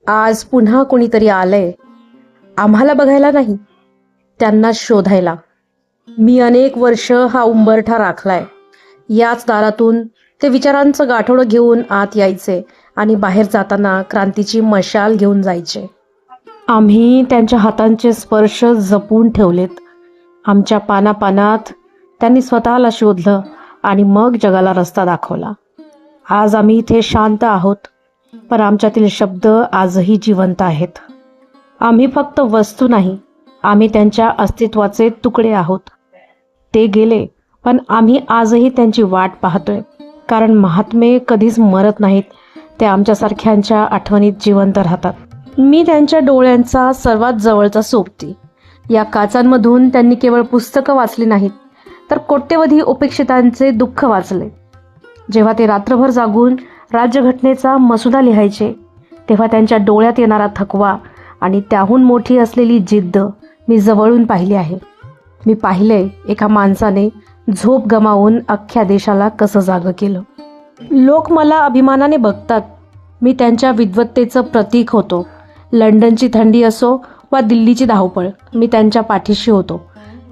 आज पुन्हा कोणीतरी आलंय, आम्हाला बघायला नाही, त्यांना शोधायला. मी अनेक वर्ष हा उंबरठा राखलाय. याच दारातून ते विचारांचं गाठोडं घेऊन आत यायचे आणि बाहेर जाताना क्रांतीची मशाल घेऊन जायचे. आम्ही त्यांच्या हातांचे स्पर्श जपून ठेवलेत. आमच्या पानापानात त्यांनी स्वतःला शोधलं आणि मग जगाला रस्ता दाखवला. आज आम्ही इथे शांत आहोत, पण आमच्यातील शब्द आजही जिवंत आहेत. आम्ही फक्त वस्तू नाही, आम्ही त्यांच्या अस्तित्वाचे तुकडे आहोत. ते गेले, पण आम्ही आजही त्यांची वाट पाहतोय, कारण महात्मे कधीच मरत नाहीत. ते आमच्यासारख्यांच्या आठवणीत जिवंत राहतात. मी त्यांच्या डोळ्यांचा सर्वात जवळचा सोबती. या काचांमधून त्यांनी केवळ पुस्तकं वाचली नाहीत, तर कोट्यवधी उपेक्षितांचे दुःख वाचले. जेव्हा ते रात्रभर जागून राज्यघटनेचा मसुदा लिहायचे, तेव्हा त्यांच्या डोळ्यात येणारा थकवा आणि त्याहून मोठी असलेली जिद्द मी जवळून पाहिली आहे. मी पाहिलंय एका माणसाने झोप गमावून अख्ख्या देशाला कसं जागं केलं. लोक मला अभिमानाने बघतात. मी त्यांच्या विद्वत्तेचं प्रतीक होतो. लंडनची थंडी असो वा दिल्लीची धावपळ, मी त्यांच्या पाठीशी होतो.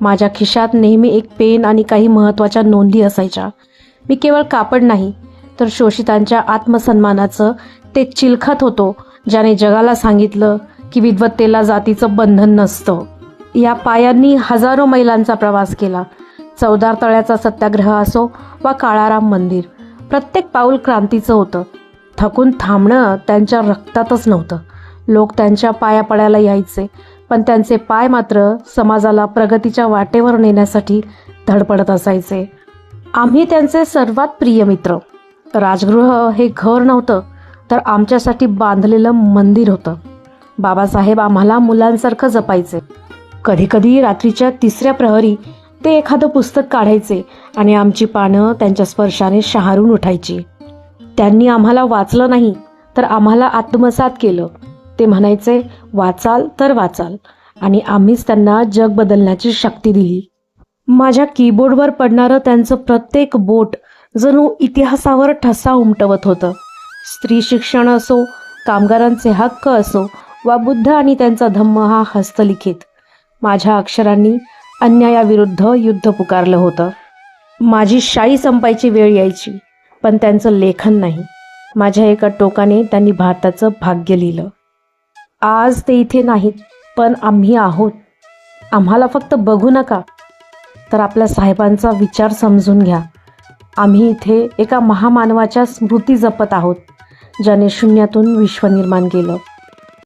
माझ्या खिशात नेहमी एक पेन आणि काही महत्त्वाच्या नोंदी असायच्या. मी केवळ कापड नाही, तर शोषितांच्या आत्मसन्मानाचं ते चिलखत होतो, ज्याने जगाला सांगितलं की विद्वत्तेला जातीचं बंधन नसतं. या पायांनी हजारो मैलांचा प्रवास केला. चौदार तळ्याचा सत्याग्रह असो वा काळाराम मंदिर, प्रत्येक पाऊल क्रांतीचं होतं. थकून थांबणं त्यांच्या रक्तातच नव्हतं. लोक त्यांच्या पाया पडायला यायचे, पण त्यांचे पाय मात्र समाजाला प्रगतीच्या वाटेवर नेण्यासाठी धडपडत असायचे. आम्ही त्यांचे सर्वात प्रिय मित्र. राजगृह हे घर नव्हतं, तर आमच्यासाठी बांधलेलं मंदिर होतं. बाबासाहेब आम्हाला मुलांसारखं जपायचे. कधीकधी रात्रीच्या 3ऱ्या प्रहरी ते एखादं पुस्तक काढायचे आणि आमची पानं त्यांच्या स्पर्शाने शहारून उठायची. त्यांनी आम्हाला वाचलं नाही, तर आम्हाला आत्मसात केलं. ते म्हणायचे, वाचाल तर वाचाल, आणि आम्हीच त्यांना जग बदलण्याची शक्ती दिली. माझ्या कीबोर्डवर पडणारं त्यांचं प्रत्येक बोट जणू इतिहासावर ठसा उमटवत होतं. स्त्री शिक्षण असो, कामगारांचे हक्क असो वा बुद्ध आणि त्यांचा धम्म हा हस्तलिखित, माझ्या अक्षरांनी अन्यायाविरुद्ध युद्ध पुकारलं होतं. माझी शाई संपायची वेळ यायची, पण त्यांचं लेखन नाही. माझ्या एका टोकाने त्यांनी भारताचं भाग्य लिहिलं. आज ते इथे नाहीत, पण आम्ही आहोत. आम्हाला फक्त बघू नका, तर आपल्या साहेबांचा विचार समजून घ्या. आम्ही इथे एका महामानवाच्या स्मृती जपत आहोत, ज्याने शून्यातून विश्व निर्माण केलं.